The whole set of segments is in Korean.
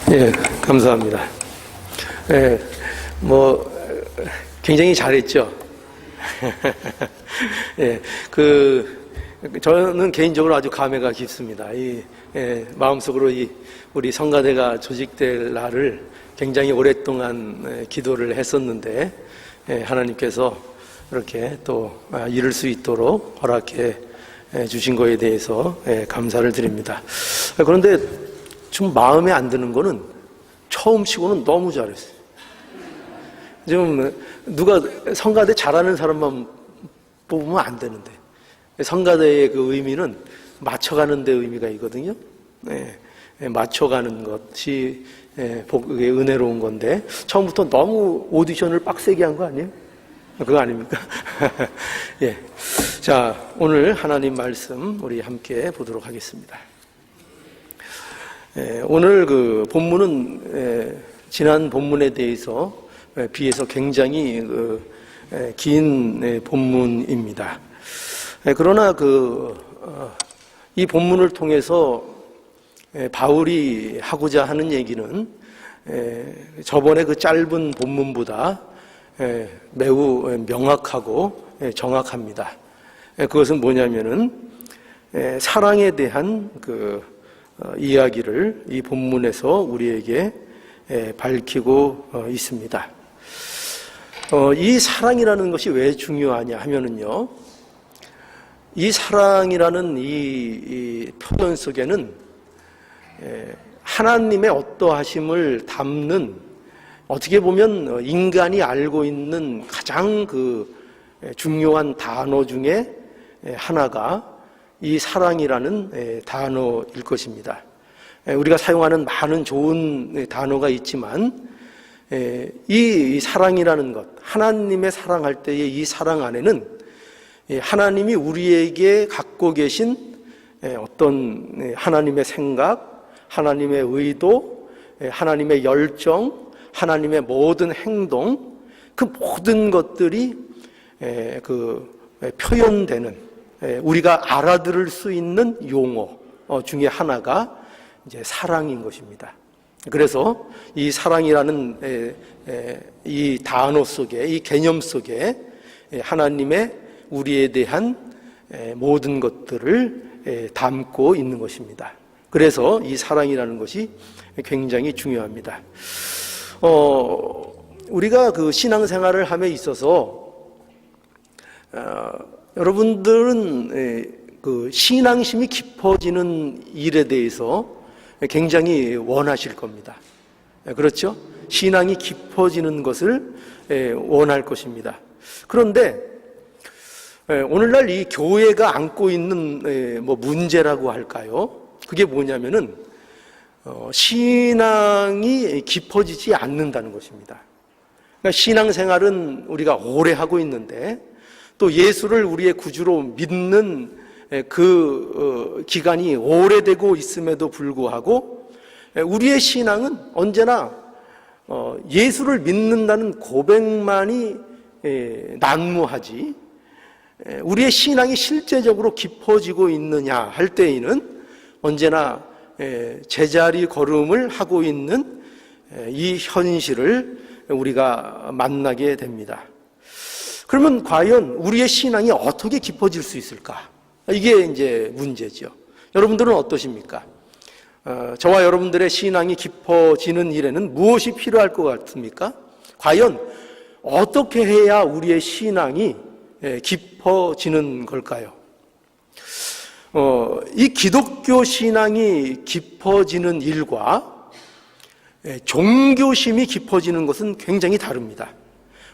예, 감사합니다. 예, 굉장히 잘했죠. 예, 저는 개인적으로 아주 감회가 깊습니다. 마음속으로 우리 성가대가 조직될 날을 굉장히 오랫동안 기도를 했었는데, 하나님께서 이렇게 또 이룰 수 있도록 허락해 주신 거에 대해서 감사를 드립니다. 그런데 좀 마음에 안 드는 거는 처음 치고는 너무 잘했어요. 좀 누가 성가대 잘하는 사람만 뽑으면 안 되는데, 성가대의 그 의미는 맞춰가는 데 의미가 있거든요. 맞춰가는 것이 은혜로운 건데, 처음부터 너무 오디션을 빡세게 한 거 아니에요? 그거 아닙니까? 예. 자, 오늘 하나님 말씀 우리 함께 보도록 하겠습니다. 오늘 그 본문은 지난 본문에 대해서 비해서 굉장히 긴 본문입니다. 그러나 이 본문을 통해서 바울이 하고자 하는 얘기는 저번에 그 짧은 본문보다 매우 명확하고 정확합니다. 그것은 뭐냐면은 사랑에 대한 이야기를 이 본문에서 우리에게 밝히고 있습니다. 이 사랑이라는 것이 왜 중요하냐 하면은요, 이 사랑이라는 이 표현 속에는 하나님의 어떠하심을 담는, 어떻게 보면 인간이 알고 있는 가장 중요한 단어 중에 하나가 이 사랑이라는 단어일 것입니다. 우리가 사용하는 많은 좋은 단어가 있지만 이 사랑이라는 것, 하나님의 사랑할 때의 이 사랑 안에는 하나님이 우리에게 갖고 계신 어떤 하나님의 생각, 하나님의 의도, 하나님의 열정, 하나님의 모든 행동, 그 모든 것들이 표현되는, 우리가 알아들을 수 있는 용어 중에 하나가 이제 사랑인 것입니다. 그래서 이 사랑이라는 이 단어 속에, 이 개념 속에 하나님의 우리에 대한 모든 것들을 담고 있는 것입니다. 그래서 이 사랑이라는 것이 굉장히 중요합니다. 우리가 신앙생활을 함에 있어서 여러분들은 신앙심이 깊어지는 일에 대해서 굉장히 원하실 겁니다. 그렇죠? 신앙이 깊어지는 것을 원할 것입니다. 그런데 오늘날 이 교회가 안고 있는 문제라고 할까요? 그게 뭐냐면은 신앙이 깊어지지 않는다는 것입니다. 그러니까 신앙생활은 우리가 오래 하고 있는데, 또 예수를 우리의 구주로 믿는 기간이 오래되고 있음에도 불구하고 우리의 신앙은 언제나 예수를 믿는다는 고백만이 난무하지, 우리의 신앙이 실제적으로 깊어지고 있느냐 할 때에는 언제나 제자리 걸음을 하고 있는 이 현실을 우리가 만나게 됩니다. 그러면 과연 우리의 신앙이 어떻게 깊어질 수 있을까? 이게 이제 문제죠. 여러분들은 어떠십니까? 저와 여러분들의 신앙이 깊어지는 일에는 무엇이 필요할 것 같습니까? 과연 어떻게 해야 우리의 신앙이 깊어지는 걸까요? 이 기독교 신앙이 깊어지는 일과 종교심이 깊어지는 것은 굉장히 다릅니다.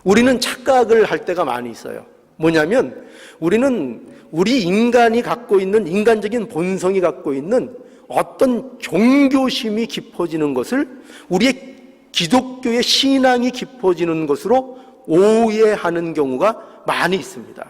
우리는 착각을 할 때가 많이 있어요. 뭐냐면 우리는 우리 인간이 갖고 있는, 인간적인 본성이 갖고 있는 어떤 종교심이 깊어지는 것을 우리의 기독교의 신앙이 깊어지는 것으로 오해하는 경우가 많이 있습니다.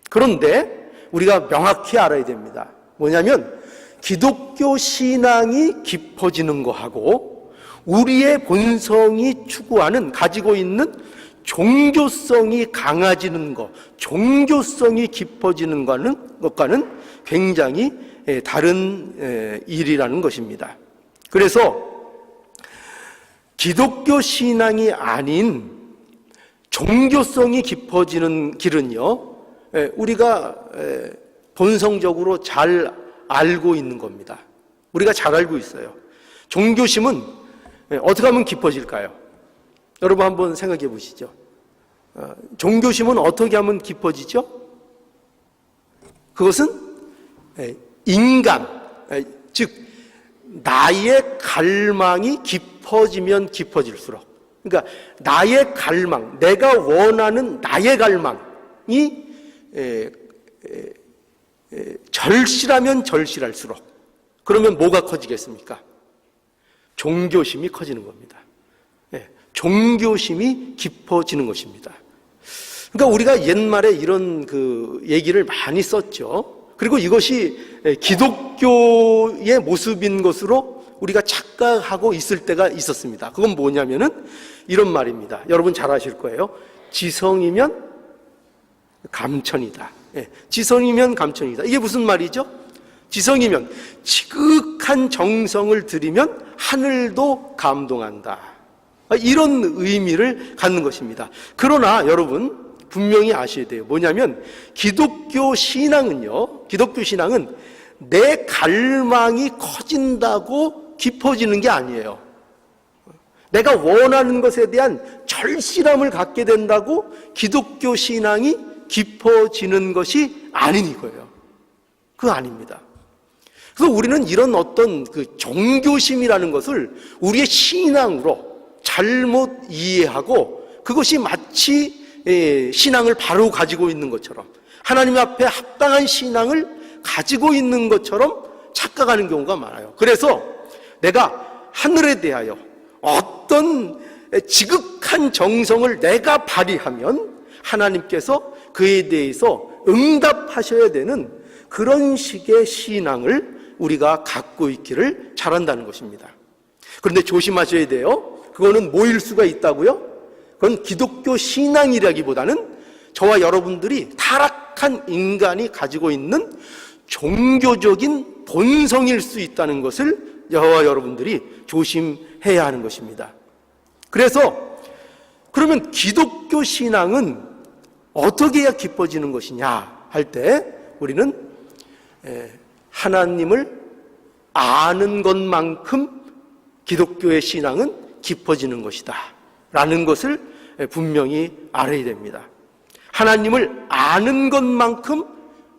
그런데 우리가 명확히 알아야 됩니다. 뭐냐면 기독교 신앙이 깊어지는 것하고 우리의 본성이 추구하는, 가지고 있는 종교성이 강해지는 것, 종교성이 깊어지는 것과는 굉장히 다른 일이라는 것입니다. 그래서 기독교 신앙이 아닌 종교성이 깊어지는 길은요, 우리가 본성적으로 잘 알고 있는 겁니다. 우리가 잘 알고 있어요. 종교심은 어떻게 하면 깊어질까요? 여러분 한번 생각해 보시죠. 종교심은 어떻게 하면 깊어지죠? 그것은 인간, 즉 나의 갈망이 깊어지면 깊어질수록, 그러니까 나의 갈망, 내가 원하는 나의 갈망이 절실하면 절실할수록, 그러면 뭐가 커지겠습니까? 종교심이 커지는 겁니다. 종교심이 깊어지는 것입니다. 그러니까 우리가 옛말에 이런 얘기를 많이 썼죠. 그리고 이것이 기독교의 모습인 것으로 우리가 착각하고 있을 때가 있었습니다. 그건 뭐냐면은 이런 말입니다. 여러분 잘 아실 거예요. 지성이면 감천이다. 지성이면 감천이다. 이게 무슨 말이죠? 지성이면 지극한 정성을 들이면 하늘도 감동한다. 이런 의미를 갖는 것입니다. 그러나 여러분 분명히 아셔야 돼요. 뭐냐면 기독교 신앙은 내 갈망이 커진다고 깊어지는 게 아니에요. 내가 원하는 것에 대한 절실함을 갖게 된다고 기독교 신앙이 깊어지는 것이 아닌 이거예요. 그거 아닙니다. 그래서 우리는 이런 어떤 종교심이라는 것을 우리의 신앙으로 잘못 이해하고, 그것이 마치 신앙을 바로 가지고 있는 것처럼, 하나님 앞에 합당한 신앙을 가지고 있는 것처럼 착각하는 경우가 많아요. 그래서 내가 하늘에 대하여 어떤 지극한 정성을 내가 발휘하면 하나님께서 그에 대해서 응답하셔야 되는 그런 식의 신앙을 우리가 갖고 있기를 잘한다는 것입니다. 그런데 조심하셔야 돼요. 그거는 뭐일 수가 있다고요? 그건 기독교 신앙이라기보다는 저와 여러분들이 타락한 인간이 가지고 있는 종교적인 본성일 수 있다는 것을 저와 여러분들이 조심해야 하는 것입니다. 그래서 그러면 기독교 신앙은 어떻게 해야 깊어지는 것이냐 할 때 우리는 하나님을 아는 것만큼 기독교의 신앙은 깊어지는 것이다 라는 것을 분명히 알아야 됩니다. 하나님을 아는 것만큼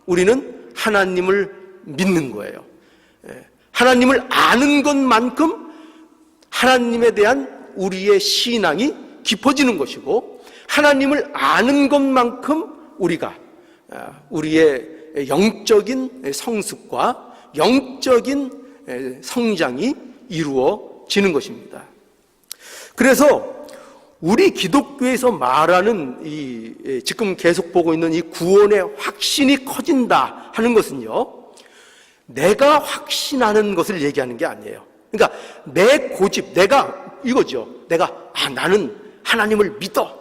우리는 하나님을 믿는 거예요. 하나님을 아는 것만큼 하나님에 대한 우리의 신앙이 깊어지는 것이고, 하나님을 아는 것만큼 우리가 우리의 영적인 성숙과 영적인 성장이 이루어지는 것입니다. 그래서 우리 기독교에서 말하는 지금 계속 보고 있는 이 구원의 확신이 커진다 하는 것은요, 내가 확신하는 것을 얘기하는 게 아니에요. 그러니까 내 고집, 내가 이거죠. 나는 하나님을 믿어.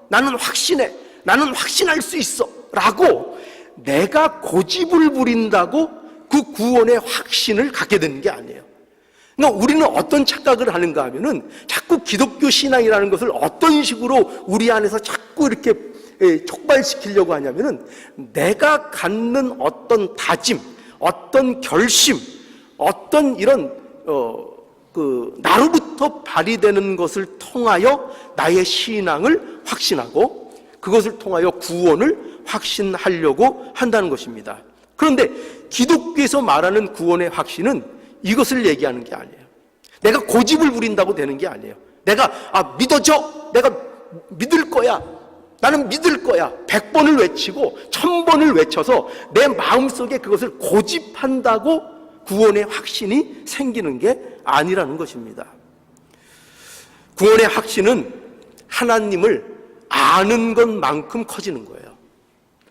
나는 확신해. 나는 확신할 수 있어. 라고 내가 고집을 부린다고 그 구원의 확신을 갖게 되는 게 아니에요. 그러니까 우리는 어떤 착각을 하는가 하면은 자꾸 기독교 신앙이라는 것을 어떤 식으로 우리 안에서 자꾸 이렇게 촉발시키려고 하냐면은 내가 갖는 어떤 다짐, 어떤 결심, 어떤 이런 나로부터 발휘되는 것을 통하여 나의 신앙을 확신하고 그것을 통하여 구원을 확신하려고 한다는 것입니다. 그런데 기독교에서 말하는 구원의 확신은 이것을 얘기하는 게 아니에요. 내가 고집을 부린다고 되는 게 아니에요. 내가 믿어줘. 내가 믿을 거야. 나는 믿을 거야. 100번을 외치고 1000번을 외쳐서 내 마음속에 그것을 고집한다고 구원의 확신이 생기는 게 아니라는 것입니다. 구원의 확신은 하나님을 아는 것만큼 커지는 거예요.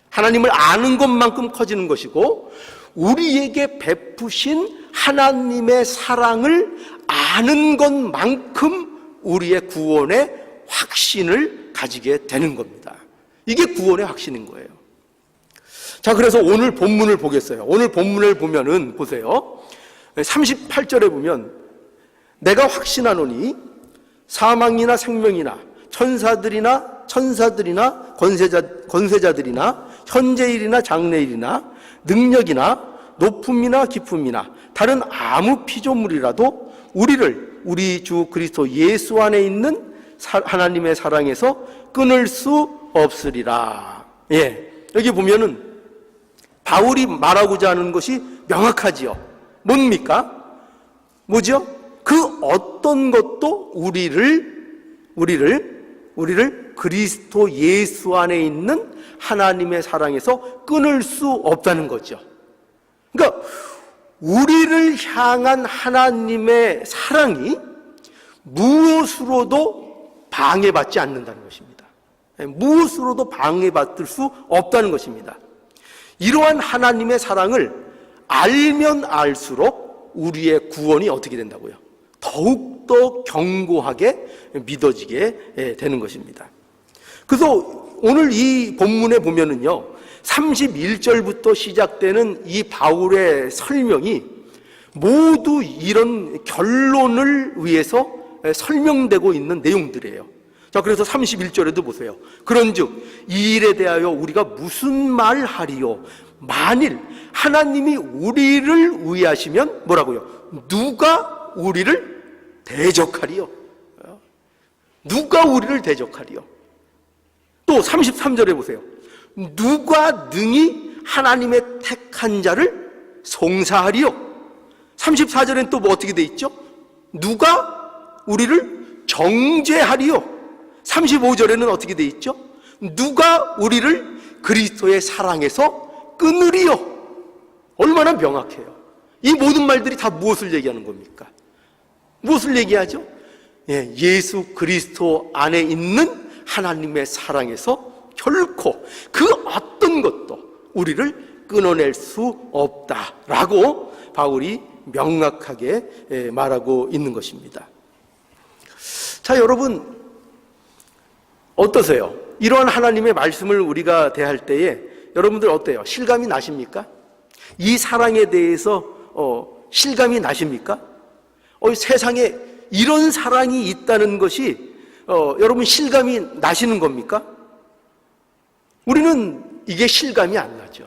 하나님을 아는 것만큼 커지는 것이고, 우리에게 베푸신 하나님의 사랑을 아는 것만큼 우리의 구원의 확신을 가지게 되는 겁니다. 이게 구원의 확신인 거예요. 자, 그래서 오늘 본문을 보겠어요. 오늘 본문을 보면은 보세요. 38절에 보면 내가 확신하노니 사망이나 생명이나 천사들이나 권세자들이나 현재일이나 장래일이나 능력이나 높음이나 깊음이나 다른 아무 피조물이라도 우리를 우리 주 그리스도 예수 안에 있는 하나님의 사랑에서 끊을 수 없으리라. 여기 보면은 바울이 말하고자 하는 것이 명확하지요. 뭡니까? 뭐죠? 그 어떤 것도 우리를 그리스도 예수 안에 있는 하나님의 사랑에서 끊을 수 없다는 거죠. 그러니까 우리를 향한 하나님의 사랑이 무엇으로도 방해받지 않는다는 것입니다. 무엇으로도 방해받을 수 없다는 것입니다. 이러한 하나님의 사랑을 알면 알수록 우리의 구원이 어떻게 된다고요? 더욱더 견고하게 믿어지게 되는 것입니다. 그래서 오늘 이 본문에 보면은요, 31절부터 시작되는 이 바울의 설명이 모두 이런 결론을 위해서 설명되고 있는 내용들이에요. 자, 그래서 31절에도 보세요. 그런즉 이 일에 대하여 우리가 무슨 말 하리요? 만일 하나님이 우리를 위하시면 뭐라고요? 누가 우리를 대적하리요? 누가 우리를 대적하리요? 또 33절에 보세요. 누가 능히 하나님의 택한 자를 송사하리요? 34절엔 또 뭐 어떻게 돼 있죠? 누가 우리를 정죄하리요? 35절에는 어떻게 돼 있죠? 누가 우리를 그리스도의 사랑에서 끊으리요? 얼마나 명확해요. 이 모든 말들이 다 무엇을 얘기하는 겁니까? 무엇을 얘기하죠? 예수 그리스도 안에 있는 하나님의 사랑에서 결코 그 어떤 것도 우리를 끊어낼 수 없다라고 바울이 명확하게 말하고 있는 것입니다. 자, 여러분 어떠세요? 이러한 하나님의 말씀을 우리가 대할 때에 여러분들 어때요? 실감이 나십니까? 이 사랑에 대해서 실감이 나십니까? 세상에 이런 사랑이 있다는 것이 여러분 실감이 나시는 겁니까? 우리는 이게 실감이 안 나죠.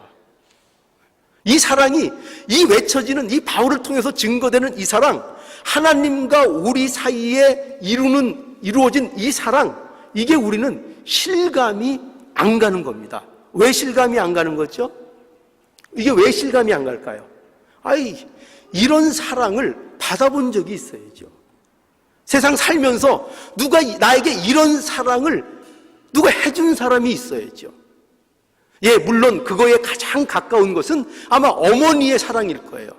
이 사랑이, 이 외쳐지는 이 바울을 통해서 증거되는 이 사랑, 하나님과 우리 사이에 이루어진 이 사랑, 이게 우리는 실감이 안 가는 겁니다. 왜 실감이 안 가는 거죠? 이게 왜 실감이 안 갈까요? 이런 사랑을 받아본 적이 있어야죠. 세상 살면서 누가 나에게 이런 사랑을 누가 해준 사람이 있어야죠. 물론 그거에 가장 가까운 것은 아마 어머니의 사랑일 거예요.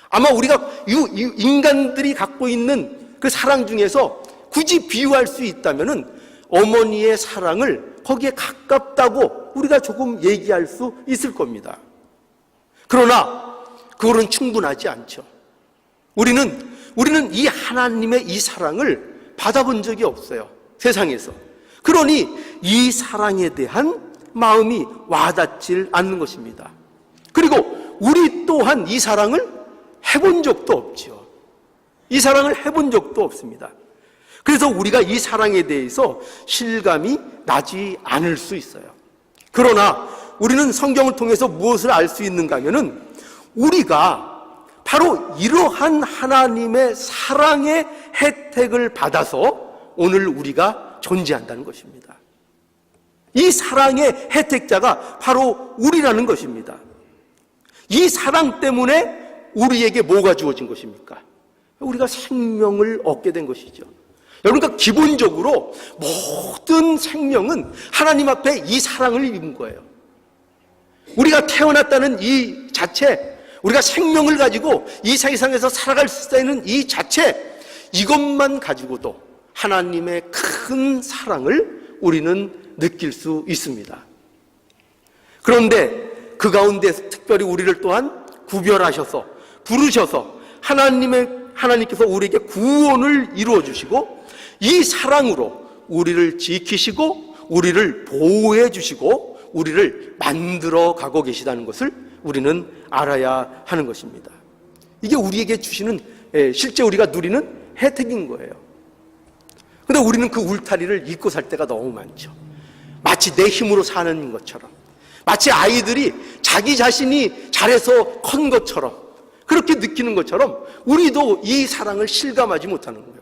아마 우리가 인간들이 갖고 있는 그 사랑 중에서 굳이 비유할 수 있다면은 어머니의 사랑을 거기에 가깝다고 우리가 조금 얘기할 수 있을 겁니다. 그러나 그거는 충분하지 않죠. 우리는 이 하나님의 이 사랑을 받아본 적이 없어요. 세상에서. 그러니 이 사랑에 대한 마음이 와닿질 않는 것입니다. 그리고 우리 또한 이 사랑을 해본 적도 없죠. 이 사랑을 해본 적도 없습니다. 그래서 우리가 이 사랑에 대해서 실감이 나지 않을 수 있어요. 그러나 우리는 성경을 통해서 무엇을 알 수 있는가 하면은 우리가 바로 이러한 하나님의 사랑의 혜택을 받아서 오늘 우리가 존재한다는 것입니다. 이 사랑의 혜택자가 바로 우리라는 것입니다. 이 사랑 때문에 우리에게 뭐가 주어진 것입니까? 우리가 생명을 얻게 된 것이죠. 그러니까 기본적으로 모든 생명은 하나님 앞에 이 사랑을 입은 거예요. 우리가 태어났다는 이 자체, 우리가 생명을 가지고 이 세상에서 살아갈 수 있는 이 자체, 이것만 가지고도 하나님의 큰 사랑을 우리는 느낄 수 있습니다. 그런데 그 가운데서 특별히 우리를 또한 구별하셔서 부르셔서 하나님께서 우리에게 구원을 이루어 주시고 이 사랑으로 우리를 지키시고 우리를 보호해 주시고 우리를 만들어 가고 계시다는 것을 우리는 알아야 하는 것입니다. 이게 우리에게 주시는 실제 우리가 누리는 혜택인 거예요. 근데 우리는 그 울타리를 잊고 살 때가 너무 많죠. 마치 내 힘으로 사는 것처럼, 마치 아이들이 자기 자신이 잘해서 큰 것처럼, 그렇게 느끼는 것처럼 우리도 이 사랑을 실감하지 못하는 거예요.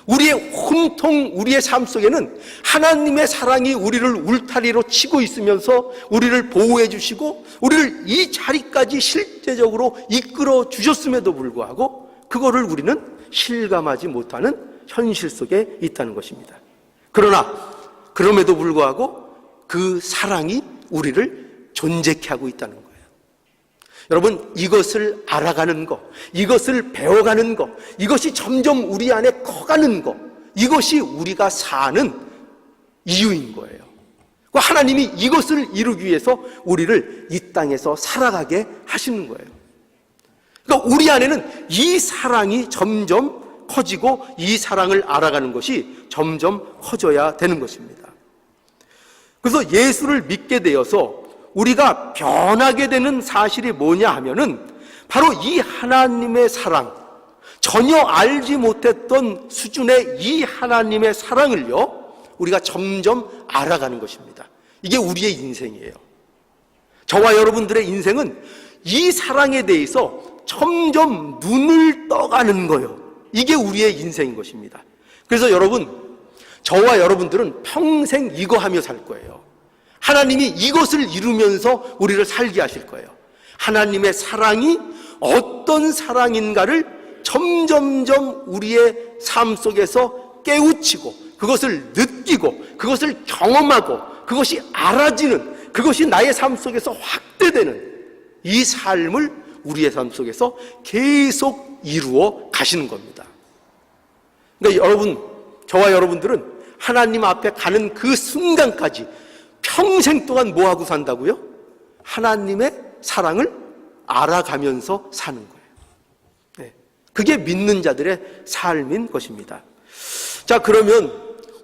우리의 온통 우리의 삶 속에는 하나님의 사랑이 우리를 울타리로 치고 있으면서 우리를 보호해 주시고 우리를 이 자리까지 실제적으로 이끌어 주셨음에도 불구하고 그거를 우리는 실감하지 못하는 현실 속에 있다는 것입니다. 그러나 그럼에도 불구하고 그 사랑이 우리를 존재케 하고 있다는 거예요. 여러분, 이것을 알아가는 것, 이것을 배워가는 것, 이것이 점점 우리 안에 커가는 것, 이것이 우리가 사는 이유인 거예요. 하나님이 이것을 이루기 위해서 우리를 이 땅에서 살아가게 하시는 거예요. 그러니까 우리 안에는 이 사랑이 점점 커지고 이 사랑을 알아가는 것이 점점 커져야 되는 것입니다. 그래서 예수를 믿게 되어서 우리가 변하게 되는 사실이 뭐냐 하면은 바로 이 하나님의 사랑, 전혀 알지 못했던 수준의 이 하나님의 사랑을요, 우리가 점점 알아가는 것입니다. 이게 우리의 인생이에요. 저와 여러분들의 인생은 이 사랑에 대해서 점점 눈을 떠가는 거예요. 이게 우리의 인생인 것입니다. 그래서 여러분, 저와 여러분들은 평생 이거 하며 살 거예요. 하나님이 이것을 이루면서 우리를 살게 하실 거예요. 하나님의 사랑이 어떤 사랑인가를 점점점 우리의 삶 속에서 깨우치고 그것을 느끼고 그것을 경험하고 그것이 알아지는, 그것이 나의 삶 속에서 확대되는 이 삶을 우리의 삶 속에서 계속 이루어 가시는 겁니다. 그러니까 여러분, 저와 여러분들은 하나님 앞에 가는 그 순간까지 평생 동안 뭐하고 산다고요? 하나님의 사랑을 알아가면서 사는 거예요. 네. 그게 믿는 자들의 삶인 것입니다. 자, 그러면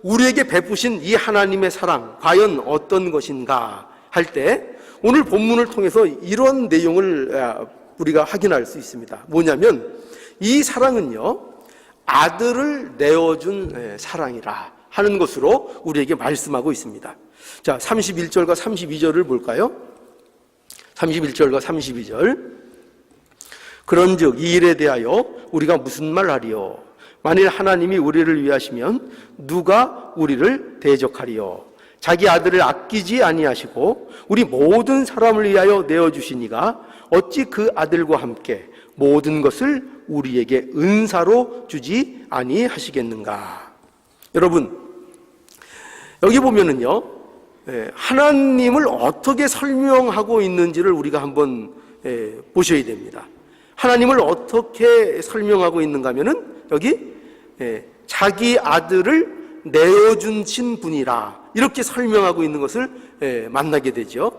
우리에게 베푸신 이 하나님의 사랑 과연 어떤 것인가 할 때 오늘 본문을 통해서 이런 내용을 우리가 확인할 수 있습니다. 뭐냐면 이 사랑은요, 아들을 내어준 사랑이라 하는 것으로 우리에게 말씀하고 있습니다. 자, 31절과 32절을 볼까요? 31절과 32절. 그런즉 이 일에 대하여 우리가 무슨 말하리요? 만일 하나님이 우리를 위하시면 누가 우리를 대적하리요? 자기 아들을 아끼지 아니하시고 우리 모든 사람을 위하여 내어주시니가 어찌 그 아들과 함께 모든 것을 우리에게 은사로 주지 아니하시겠는가? 여러분, 여기 보면은요, 하나님을 어떻게 설명하고 있는지를 우리가 한번 보셔야 됩니다. 하나님을 어떻게 설명하고 있는가 하면은 여기 자기 아들을 내어주신 분이라 이렇게 설명하고 있는 것을 만나게 되죠.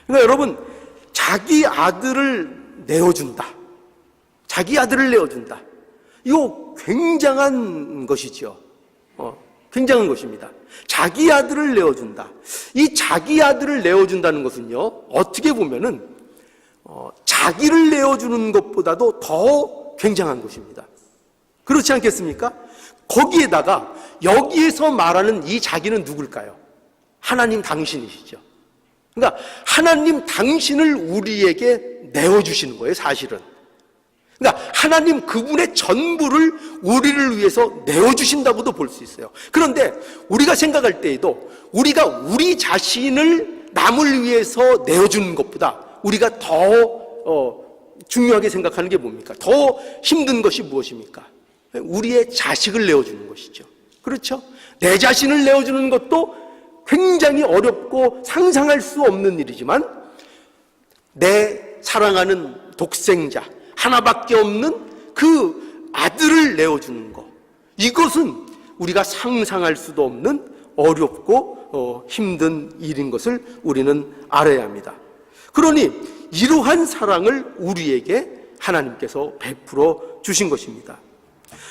그러니까 여러분, 자기 아들을 내어준다, 자기 아들을 내어준다, 이거 굉장한 것이죠. 굉장한 것입니다. 자기 아들을 내어준다. 이 자기 아들을 내어준다는 것은요, 어떻게 보면은 자기를 내어주는 것보다도 더 굉장한 것입니다. 그렇지 않겠습니까? 거기에다가 여기에서 말하는 이 자기는 누굴까요? 하나님 당신이시죠. 그러니까 하나님 당신을 우리에게 내어주시는 거예요, 사실은. 그러니까 하나님 그분의 전부를 우리를 위해서 내어주신다고도 볼 수 있어요. 그런데 우리가 생각할 때에도 우리가 우리 자신을 남을 위해서 내어주는 것보다 우리가 더 중요하게 생각하는 게 뭡니까? 더 힘든 것이 무엇입니까? 우리의 자식을 내어주는 것이죠. 그렇죠? 내 자신을 내어주는 것도 굉장히 어렵고 상상할 수 없는 일이지만 내 사랑하는 독생자, 하나밖에 없는 그 아들을 내어주는 것, 이것은 우리가 상상할 수도 없는 어렵고 힘든 일인 것을 우리는 알아야 합니다. 그러니 이러한 사랑을 우리에게 하나님께서 베풀어 주신 것입니다.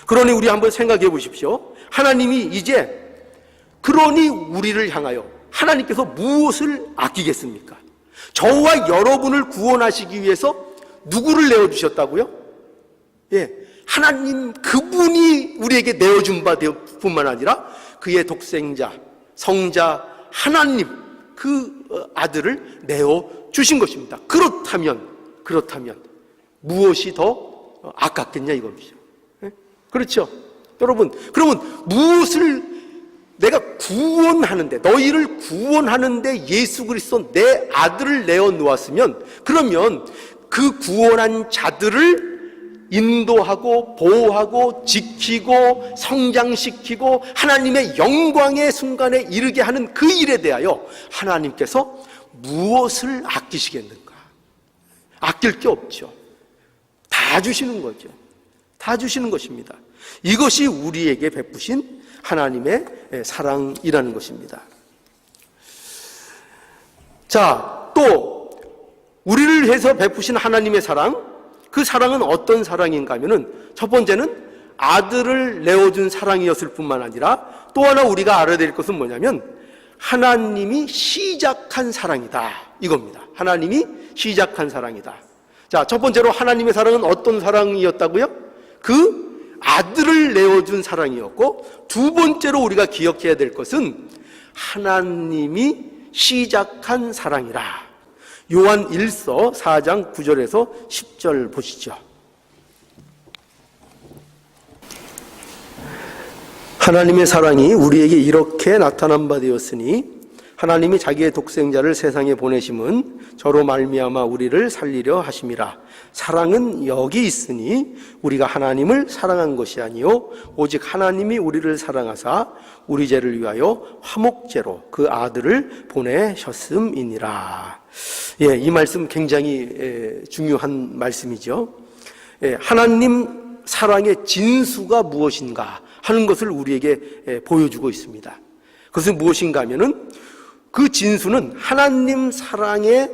그러니 우리 한번 생각해 보십시오. 하나님이 이제 그러니 우리를 향하여 하나님께서 무엇을 아끼겠습니까? 저와 여러분을 구원하시기 위해서 누구를 내어주셨다고요? 예, 하나님 그분이 우리에게 내어준 바 뿐만 아니라 그의 독생자, 성자 하나님 그 아들을 내어주신 것입니다. 그렇다면 무엇이 더 아깝겠냐 이겁니다. 그렇죠? 여러분, 그러면 무엇을 내가 구원하는데, 너희를 구원하는데 예수 그리스도 내 아들을 내어놓았으면, 그러면 그 구원한 자들을 인도하고 보호하고 지키고 성장시키고 하나님의 영광의 순간에 이르게 하는 그 일에 대하여 하나님께서 무엇을 아끼시겠는가? 아낄 게 없죠. 다 주시는 거죠. 다 주시는 것입니다. 이것이 우리에게 베푸신 하나님의 사랑이라는 것입니다. 자, 또 우리를 위해서 베푸신 하나님의 사랑, 그 사랑은 어떤 사랑인가 하면은 첫 번째는 아들을 내어준 사랑이었을 뿐만 아니라 또 하나 우리가 알아야 될 것은 뭐냐면 하나님이 시작한 사랑이다 이겁니다. 하나님이 시작한 사랑이다. 자, 첫 번째로 하나님의 사랑은 어떤 사랑이었다고요? 그 아들을 내어준 사랑이었고, 두 번째로 우리가 기억해야 될 것은 하나님이 시작한 사랑이라. 요한 1서 4장 9절에서 10절 보시죠. 하나님의 사랑이 우리에게 이렇게 나타난 바 되었으니 하나님이 자기의 독생자를 세상에 보내심은 저로 말미암아 우리를 살리려 하심이라. 사랑은 여기 있으니 우리가 하나님을 사랑한 것이 아니요 오직 하나님이 우리를 사랑하사 우리 죄를 위하여 화목제로 그 아들을 보내셨음이니라. 예, 이 말씀 굉장히 중요한 말씀이죠. 하나님 사랑의 진수가 무엇인가 하는 것을 우리에게 보여주고 있습니다. 그것은 무엇인가 하면은 그 진수는 하나님 사랑의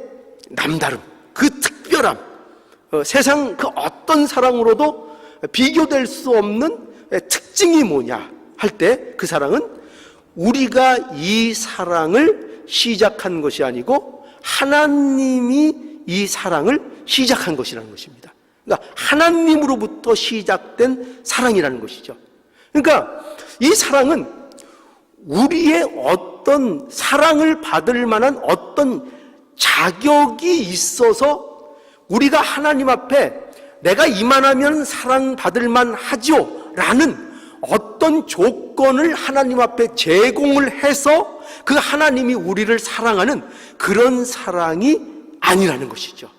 남다름, 그 특별함, 세상 그 어떤 사랑으로도 비교될 수 없는 특징이 뭐냐 할 때 그 사랑은 우리가 이 사랑을 시작한 것이 아니고 하나님이 이 사랑을 시작한 것이라는 것입니다. 그러니까 하나님으로부터 시작된 사랑이라는 것이죠. 그러니까 이 사랑은 우리의 어떤 사랑을 받을 만한 어떤 자격이 있어서 우리가 하나님 앞에 내가 이만하면 사랑받을 만하죠 라는 어떤 조건을 하나님 앞에 제공을 해서 그 하나님이 우리를 사랑하는 그런 사랑이 아니라는 것이죠.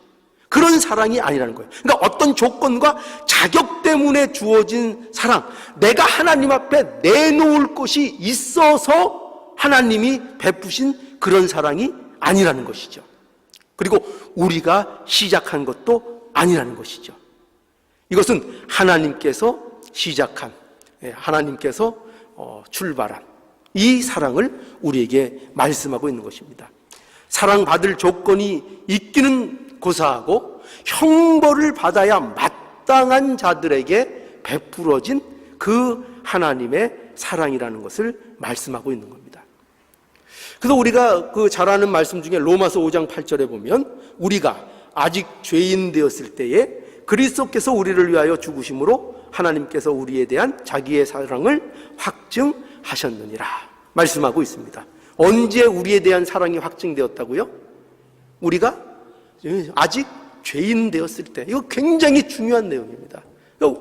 그런 사랑이 아니라는 거예요. 그러니까 어떤 조건과 자격 때문에 주어진 사랑, 내가 하나님 앞에 내놓을 것이 있어서 하나님이 베푸신 그런 사랑이 아니라는 것이죠. 그리고 우리가 시작한 것도 아니라는 것이죠. 이것은 하나님께서 시작한, 하나님께서 출발한 이 사랑을 우리에게 말씀하고 있는 것입니다. 사랑받을 조건이 있기는 고사하고 형벌을 받아야 마땅한 자들에게 베풀어진 그 하나님의 사랑이라는 것을 말씀하고 있는 겁니다. 그래서 우리가 그 잘 아는 말씀 중에 로마서 5장 8절에 보면 우리가 아직 죄인 되었을 때에 그리스도께서 우리를 위하여 죽으심으로 하나님께서 우리에 대한 자기의 사랑을 확증하셨느니라 말씀하고 있습니다. 언제 우리에 대한 사랑이 확증되었다고요? 우리가 아직 죄인 되었을 때. 이거 굉장히 중요한 내용입니다.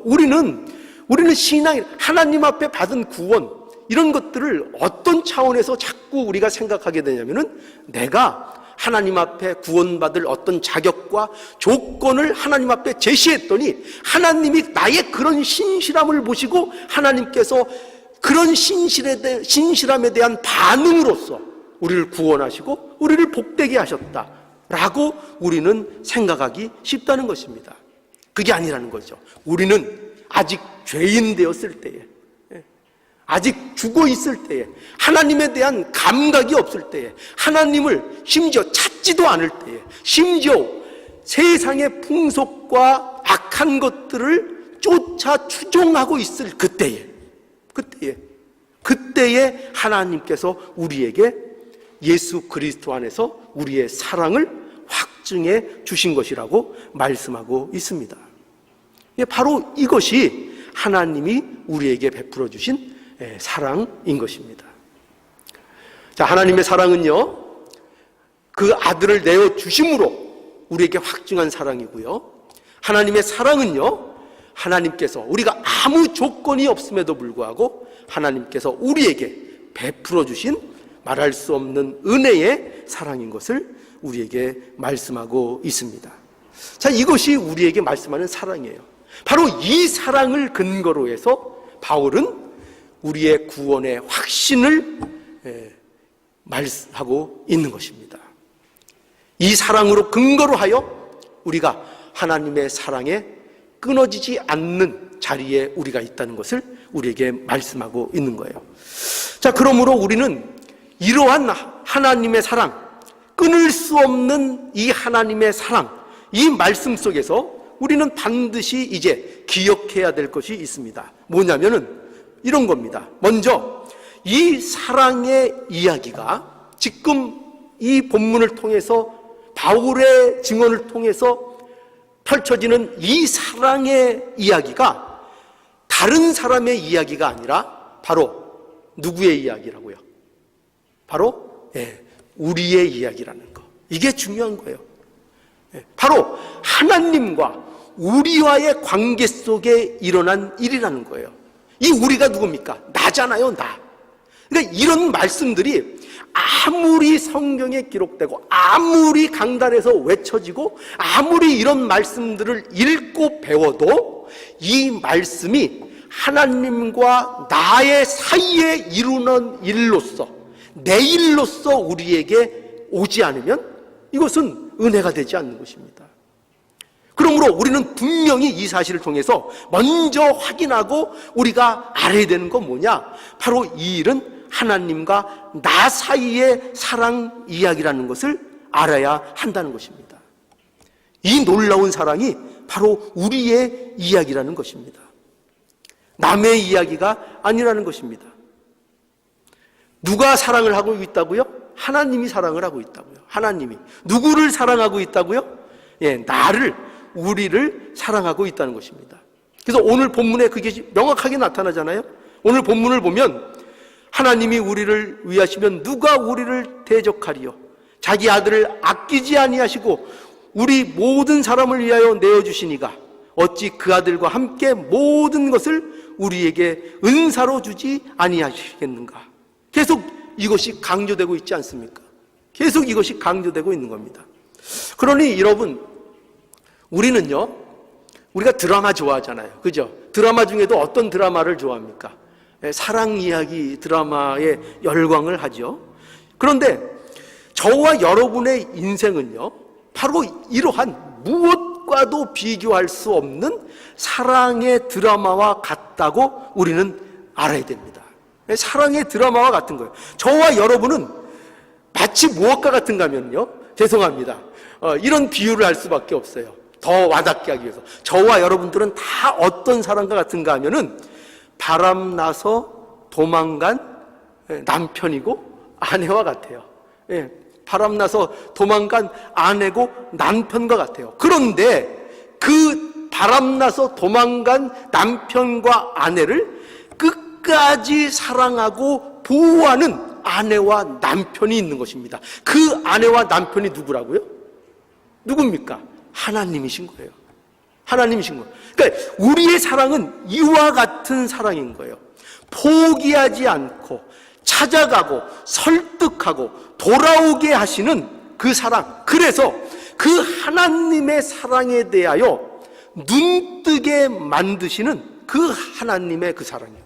우리는 신앙, 하나님 앞에 받은 구원, 이런 것들을 어떤 차원에서 자꾸 우리가 생각하게 되냐면은 내가 하나님 앞에 구원받을 어떤 자격과 조건을 하나님 앞에 제시했더니 하나님이 나의 그런 신실함을 보시고 하나님께서 그런 신실함에 대한 반응으로서 우리를 구원하시고 우리를 복되게 하셨다 라고 우리는 생각하기 쉽다는 것입니다. 그게 아니라는 거죠. 우리는 아직 죄인 되었을 때에, 아직 죽어 있을 때에, 하나님에 대한 감각이 없을 때에, 하나님을 심지어 찾지도 않을 때에, 심지어 세상의 풍속과 악한 것들을 쫓아 추종하고 있을 그때에 하나님께서 우리에게 예수 그리스도 안에서 우리의 사랑을 확증해 주신 것이라고 말씀하고 있습니다. 바로 이것이 하나님이 우리에게 베풀어 주신 사랑인 것입니다. 자, 하나님의 사랑은요, 그 아들을 내어 주심으로 우리에게 확증한 사랑이고요. 하나님의 사랑은요, 하나님께서 우리가 아무 조건이 없음에도 불구하고 하나님께서 우리에게 베풀어 주신 말할 수 없는 은혜의 사랑인 것을 우리에게 말씀하고 있습니다. 자, 이것이 우리에게 말씀하는 사랑이에요. 바로 이 사랑을 근거로 해서 바울은 우리의 구원의 확신을 말하고 있는 것입니다. 이 사랑으로 근거로 하여 우리가 하나님의 사랑에 끊어지지 않는 자리에 우리가 있다는 것을 우리에게 말씀하고 있는 거예요. 자, 그러므로 우리는 이러한 하나님의 사랑, 끊을 수 없는 이 하나님의 사랑, 이 말씀 속에서 우리는 반드시 이제 기억해야 될 것이 있습니다. 뭐냐면은 이런 겁니다. 먼저 이 사랑의 이야기가 지금 이 본문을 통해서 바울의 증언을 통해서 펼쳐지는 이 사랑의 이야기가 다른 사람의 이야기가 아니라 바로 누구의 이야기라고요? 바로 우리의 이야기라는 거. 이게 중요한 거예요. 바로 하나님과 우리와의 관계 속에 일어난 일이라는 거예요. 이 우리가 누굽니까? 나잖아요, 나. 그러니까 이런 말씀들이 아무리 성경에 기록되고 아무리 강단에서 외쳐지고 아무리 이런 말씀들을 읽고 배워도 이 말씀이 하나님과 나의 사이에 이루는 일로서, 내 일로서 우리에게 오지 않으면 이것은 은혜가 되지 않는 것입니다. 그러므로 우리는 분명히 이 사실을 통해서 먼저 확인하고 우리가 알아야 되는 건 뭐냐? 바로 이 일은 하나님과 나 사이의 사랑 이야기라는 것을 알아야 한다는 것입니다. 이 놀라운 사랑이 바로 우리의 이야기라는 것입니다. 남의 이야기가 아니라는 것입니다. 누가 사랑을 하고 있다고요? 하나님이 사랑을 하고 있다고요. 하나님이. 누구를 사랑하고 있다고요? 나를, 우리를 사랑하고 있다는 것입니다. 그래서 오늘 본문에 그게 명확하게 나타나잖아요. 오늘 본문을 보면 하나님이 우리를 위하시면 누가 우리를 대적하리요? 자기 아들을 아끼지 아니하시고 우리 모든 사람을 위하여 내어주시니가 어찌 그 아들과 함께 모든 것을 우리에게 은사로 주지 아니하시겠는가? 계속 이것이 강조되고 있지 않습니까? 계속 이것이 강조되고 있는 겁니다. 그러니 여러분, 우리는요, 우리가 드라마 좋아하잖아요. 그죠? 드라마 중에도 어떤 드라마를 좋아합니까? 사랑 이야기 드라마에 열광을 하죠. 그런데 저와 여러분의 인생은요, 바로 이러한 무엇과도 비교할 수 없는 사랑의 드라마와 같다고 우리는 알아야 됩니다. 사랑의 드라마와 같은 거예요. 저와 여러분은 마치 무엇과 같은가 하면요, 죄송합니다, 이런 비유를 할 수밖에 없어요. 더 와닿게 하기 위해서. 저와 여러분들은 다 어떤 사람과 같은가 하면은 바람나서 도망간 남편이고 아내와 같아요. 바람나서 도망간 아내고 남편과 같아요. 그런데 그 바람나서 도망간 남편과 아내를 끝까지 사랑하고 보호하는 아내와 남편이 있는 것입니다. 그 아내와 남편이 누구라고요? 누굽니까? 하나님이신 거예요. 하나님이신 거예요. 그러니까 우리의 사랑은 이와 같은 사랑인 거예요. 포기하지 않고 찾아가고 설득하고 돌아오게 하시는 그 사랑. 그래서 그 하나님의 사랑에 대하여 눈뜨게 만드시는 그 하나님의 그 사랑이에요.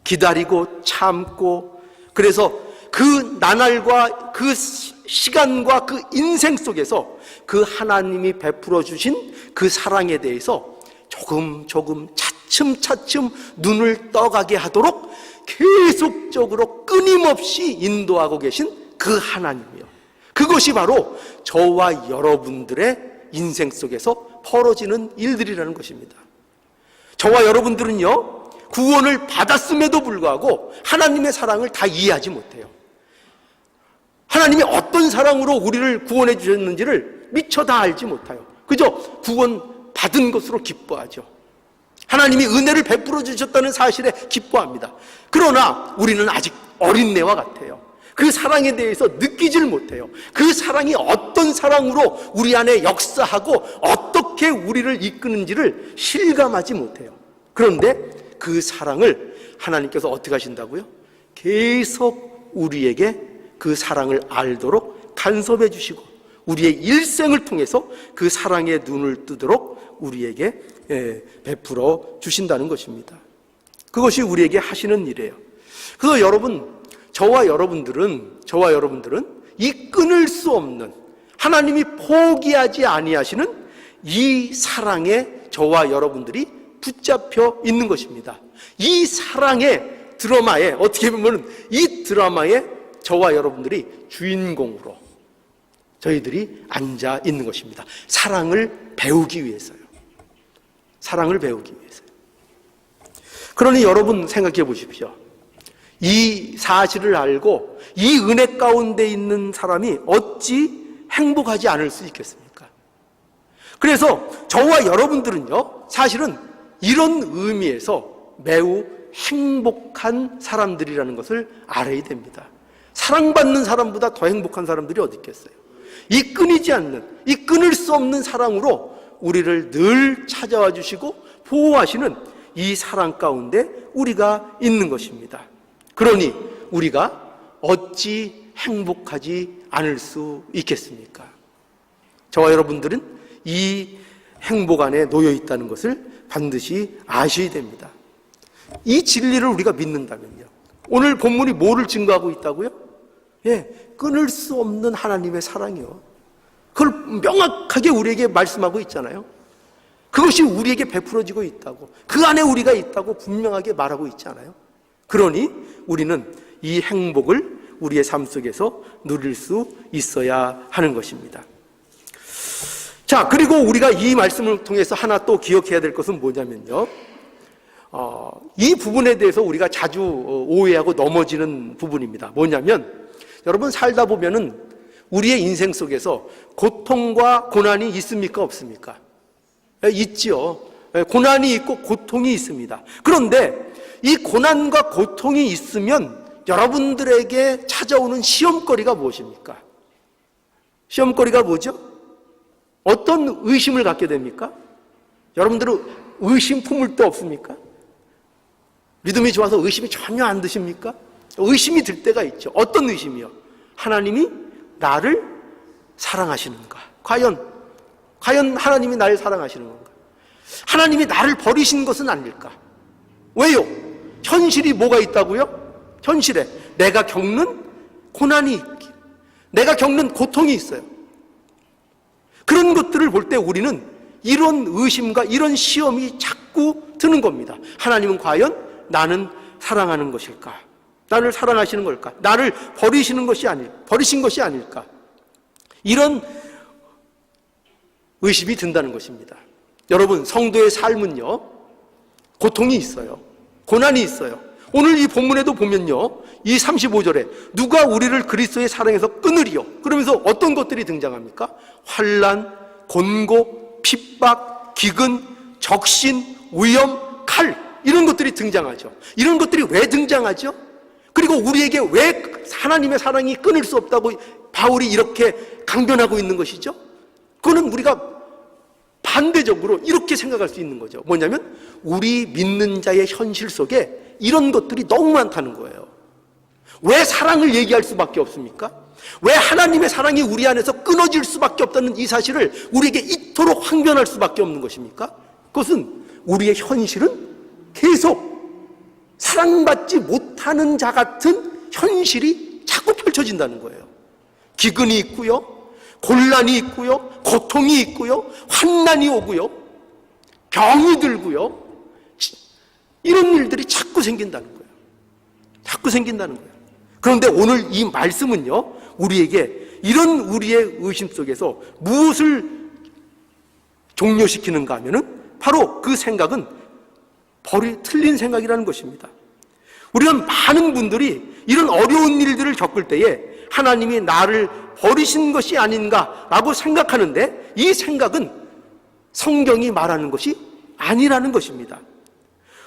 기다리고 참고, 그래서 그 나날과 그 시간과 그 인생 속에서 그 하나님이 베풀어 주신 그 사랑에 대해서 조금 차츰 눈을 떠가게 하도록 계속적으로 끊임없이 인도하고 계신 그 하나님이요. 그것이 바로 저와 여러분들의 인생 속에서 벌어지는 일들이라는 것입니다. 저와 여러분들은요, 구원을 받았음에도 불구하고 하나님의 사랑을 다 이해하지 못해요. 하나님이 어떤 사랑으로 우리를 구원해 주셨는지를 미처 다 알지 못해요. 그저 구원 받은 것으로 기뻐하죠. 하나님이 은혜를 베풀어 주셨다는 사실에 기뻐합니다. 그러나 우리는 아직 어린애와 같아요. 그 사랑에 대해서 느끼질 못해요. 그 사랑이 어떤 사랑으로 우리 안에 역사하고 어떻게 우리를 이끄는지를 실감하지 못해요. 그런데 그 사랑을 하나님께서 어떻게 하신다고요? 계속 우리에게 그 사랑을 알도록 간섭해 주시고 우리의 일생을 통해서 그 사랑의 눈을 뜨도록 우리에게 베풀어 주신다는 것입니다. 그것이 우리에게 하시는 일이에요. 그래서 저와 여러분들은 이 끊을 수 없는 하나님이 포기하지 아니하시는 이 사랑에 저와 여러분들이 붙잡혀 있는 것입니다. 이 사랑의 드라마에 어떻게 보면 이 드라마에 저와 여러분들이 주인공으로 저희들이 앉아 있는 것입니다. 사랑을 배우기 위해서요. 사랑을 배우기 위해서요. 그러니 여러분 생각해 보십시오. 이 사실을 알고 이 은혜 가운데 있는 사람이 어찌 행복하지 않을 수 있겠습니까? 그래서 저와 여러분들은요, 사실은 이런 의미에서 매우 행복한 사람들이라는 것을 알아야 됩니다. 사랑받는 사람보다 더 행복한 사람들이 어디 있겠어요? 이 끊이지 않는, 이 끊을 수 없는 사랑으로 우리를 늘 찾아와 주시고 보호하시는 이 사랑 가운데 우리가 있는 것입니다. 그러니 우리가 어찌 행복하지 않을 수 있겠습니까? 저와 여러분들은 이 행복 안에 놓여 있다는 것을 반드시 아셔야 됩니다. 이 진리를 우리가 믿는다면요. 오늘 본문이 뭐를 증거하고 있다고요? 끊을 수 없는 하나님의 사랑이요. 그걸 명확하게 우리에게 말씀하고 있잖아요. 그것이 우리에게 베풀어지고 있다고, 그 안에 우리가 있다고 분명하게 말하고 있지 않아요? 그러니 우리는 이 행복을 우리의 삶 속에서 누릴 수 있어야 하는 것입니다. 자, 그리고 우리가 이 말씀을 통해서 하나 또 기억해야 될 것은 뭐냐면요. 이 부분에 대해서 우리가 자주 오해하고 넘어지는 부분입니다. 뭐냐면, 여러분 살다 보면은 우리의 인생 속에서 고통과 고난이 있습니까? 없습니까? 있지요. 고난이 있고 고통이 있습니다. 그런데 이 고난과 고통이 있으면 여러분들에게 찾아오는 시험거리가 무엇입니까? 시험거리가 뭐죠? 어떤 의심을 갖게 됩니까? 여러분들은 의심 품을 때 없습니까? 믿음이 좋아서 의심이 전혀 안 드십니까? 의심이 들 때가 있죠. 어떤 의심이요? 하나님이 나를 사랑하시는가? 과연 하나님이 나를 사랑하시는 건가? 하나님이 나를 버리신 것은 아닐까? 왜요? 현실이 뭐가 있다고요? 현실에 내가 겪는 고난이 있기, 내가 겪는 고통이 있어요. 그런 것들을 볼 때 우리는 이런 의심과 이런 시험이 자꾸 드는 겁니다. 하나님은 과연 나는 사랑하는 것일까? 나를 사랑하시는 걸까? 나를 버리신 것이 아닐까? 이런 의심이 든다는 것입니다. 여러분, 성도의 삶은요, 고통이 있어요. 고난이 있어요. 오늘 이 본문에도 보면요, 이 35절에 누가 우리를 그리스도의 사랑에서 끊으리요? 그러면서 어떤 것들이 등장합니까? 환난, 곤고, 핍박, 기근, 적신, 위험, 칼, 이런 것들이 등장하죠. 이런 것들이 왜 등장하죠? 그리고 우리에게 왜 하나님의 사랑이 끊을 수 없다고 바울이 이렇게 강변하고 있는 것이죠? 그거는 우리가 반대적으로 이렇게 생각할 수 있는 거죠. 뭐냐면 우리 믿는 자의 현실 속에 이런 것들이 너무 많다는 거예요. 왜 사랑을 얘기할 수밖에 없습니까? 왜 하나님의 사랑이 우리 안에서 끊어질 수밖에 없다는 이 사실을 우리에게 이토록 항변할 수밖에 없는 것입니까? 그것은 우리의 현실은 계속 사랑받지 못하는 자 같은 현실이 자꾸 펼쳐진다는 거예요. 기근이 있고요, 곤란이 있고요, 고통이 있고요, 환난이 오고요, 병이 들고요, 이런 일들이 자꾸 생긴다는 거예요. 자꾸 생긴다는 거예요. 그런데 오늘 이 말씀은요, 우리에게 이런 우리의 의심 속에서 무엇을 종료시키는가 하면은 바로 그 생각은 틀린 생각이라는 것입니다. 우리가 많은 분들이 이런 어려운 일들을 겪을 때에 하나님이 나를 버리신 것이 아닌가라고 생각하는데 이 생각은 성경이 말하는 것이 아니라는 것입니다.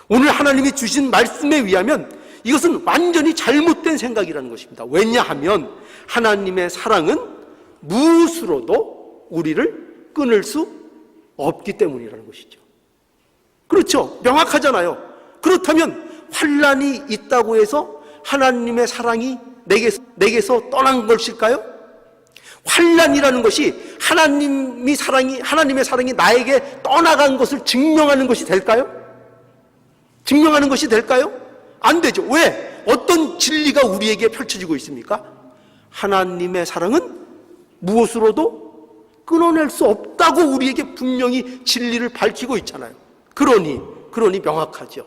오늘 하나님이 주신 말씀에 의하면 이것은 완전히 잘못된 생각이라는 것입니다. 왜냐하면 하나님의 사랑은 무엇으로도 우리를 끊을 수 없기 때문이라는 것이죠. 그렇죠. 명확하잖아요. 그렇다면 환난이 있다고 해서 하나님의 사랑이 내게서 떠난 것일까요? 환난이라는 것이 하나님의 사랑이 나에게 떠나간 것을 증명하는 것이 될까요? 증명하는 것이 될까요? 안 되죠. 왜? 어떤 진리가 우리에게 펼쳐지고 있습니까? 하나님의 사랑은 무엇으로도 끊어낼 수 없다고 우리에게 분명히 진리를 밝히고 있잖아요. 그러니 명확하죠.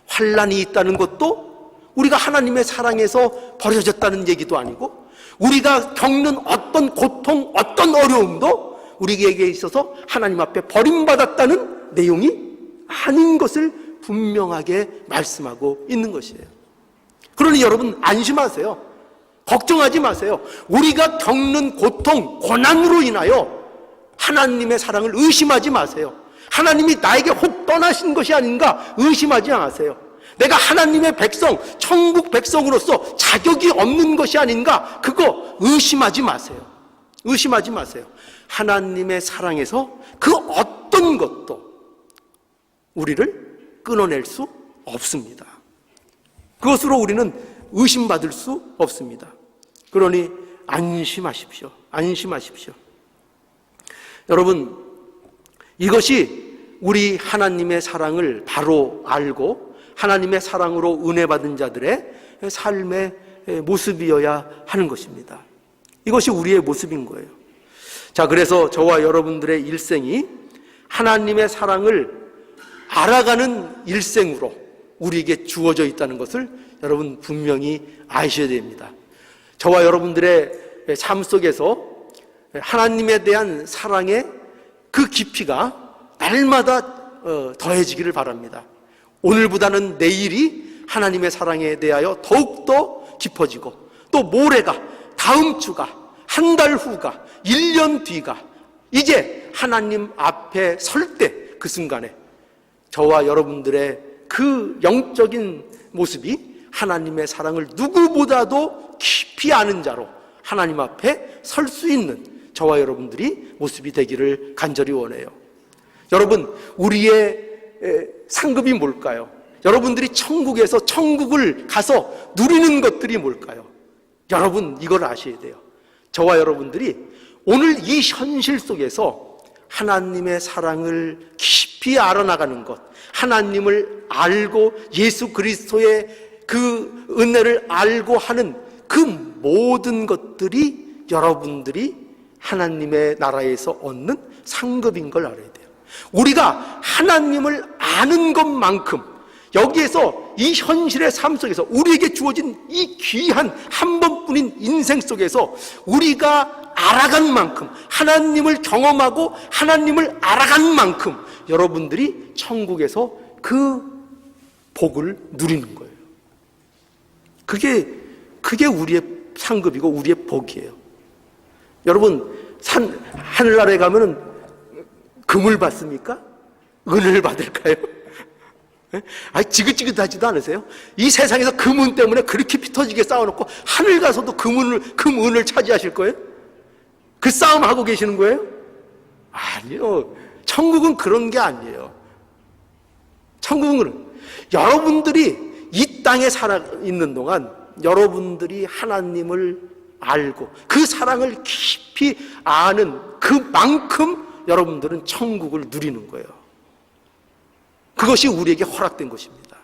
환난이 있다는 것도 우리가 하나님의 사랑에서 버려졌다는 얘기도 아니고, 우리가 겪는 어떤 고통, 어떤 어려움도 우리에게 있어서 하나님 앞에 버림받았다는 내용이 아닌 것을 분명하게 말씀하고 있는 것이에요. 그러니 여러분 안심하세요. 걱정하지 마세요. 우리가 겪는 고통, 고난으로 인하여 하나님의 사랑을 의심하지 마세요. 하나님이 나에게 혹 떠나신 것이 아닌가 의심하지 마세요. 내가 하나님의 백성, 천국 백성으로서 자격이 없는 것이 아닌가, 그거 의심하지 마세요. 의심하지 마세요. 하나님의 사랑에서 그 어떤 것도 우리를 끊어낼 수 없습니다. 그것으로 우리는 의심받을 수 없습니다. 그러니 안심하십시오. 안심하십시오. 여러분, 이것이 우리 하나님의 사랑을 바로 알고 하나님의 사랑으로 은혜 받은 자들의 삶의 모습이어야 하는 것입니다. 이것이 우리의 모습인 거예요. 자, 그래서 저와 여러분들의 일생이 하나님의 사랑을 알아가는 일생으로 우리에게 주어져 있다는 것을 여러분 분명히 아셔야 됩니다. 저와 여러분들의 삶 속에서 하나님에 대한 사랑의 그 깊이가 날마다 더해지기를 바랍니다. 오늘보다는 내일이 하나님의 사랑에 대하여 더욱더 깊어지고, 또 모레가, 다음 주가, 한 달 후가, 1년 뒤가 이제 하나님 앞에 설 때 그 순간에 저와 여러분들의 그 영적인 모습이 하나님의 사랑을 누구보다도 깊이 아는 자로 하나님 앞에 설 수 있는 저와 여러분들이 모습이 되기를 간절히 원해요. 여러분, 우리의 상급이 뭘까요? 여러분들이 천국에서 천국을 가서 누리는 것들이 뭘까요? 여러분, 이걸 아셔야 돼요. 저와 여러분들이 오늘 이 현실 속에서 하나님의 사랑을 깊이 알아나가는 것, 하나님을 알고 예수 그리스도의 그 은혜를 알고 하는 그 모든 것들이 여러분들이 하나님의 나라에서 얻는 상급인 걸 알아야 돼요. 우리가 하나님을 아는 것만큼, 여기에서 이 현실의 삶 속에서 우리에게 주어진 이 귀한 한 번뿐인 인생 속에서 우리가 알아간 만큼, 하나님을 경험하고 하나님을 알아간 만큼 여러분들이 천국에서 그 복을 누리는 거예요. 그게 우리의 상급이고 우리의 복이에요. 여러분, 하늘나라에 가면은 금을 받습니까? 은을 받을까요? 지긋지긋하지도 않으세요? 이 세상에서 금은 때문에 그렇게 피 터지게 싸워놓고 하늘 가서도 금은을 차지하실 거예요? 그 싸움 하고 계시는 거예요? 아니요. 천국은 그런 게 아니에요. 천국은 여러분들이 이 땅에 살아있는 동안 여러분들이 하나님을 알고 그 사랑을 깊이 아는 그만큼 여러분들은 천국을 누리는 거예요. 그것이 우리에게 허락된 것입니다.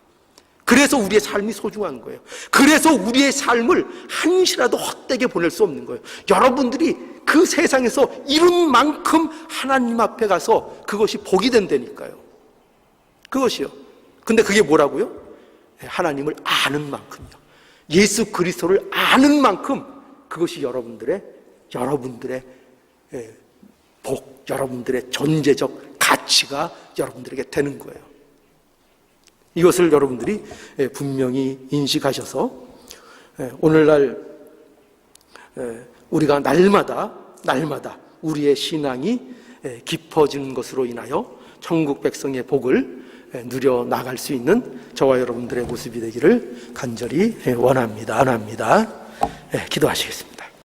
그래서 우리의 삶이 소중한 거예요. 그래서 우리의 삶을 한시라도 헛되게 보낼 수 없는 거예요. 여러분들이 그 세상에서 이룬 만큼 하나님 앞에 가서 그것이 복이 된다니까요. 그것이요. 근데 그게 뭐라고요? 하나님을 아는 만큼이요. 예수 그리스도를 아는 만큼 그것이 여러분들의 복, 여러분들의 존재적 가치가 여러분들에게 되는 거예요. 이것을 여러분들이 분명히 인식하셔서 오늘날 우리가 날마다 우리의 신앙이 깊어지는 것으로 인하여 천국 백성의 복을 누려 나갈 수 있는 저와 여러분들의 모습이 되기를 간절히 원합니다. 기도하시겠습니다.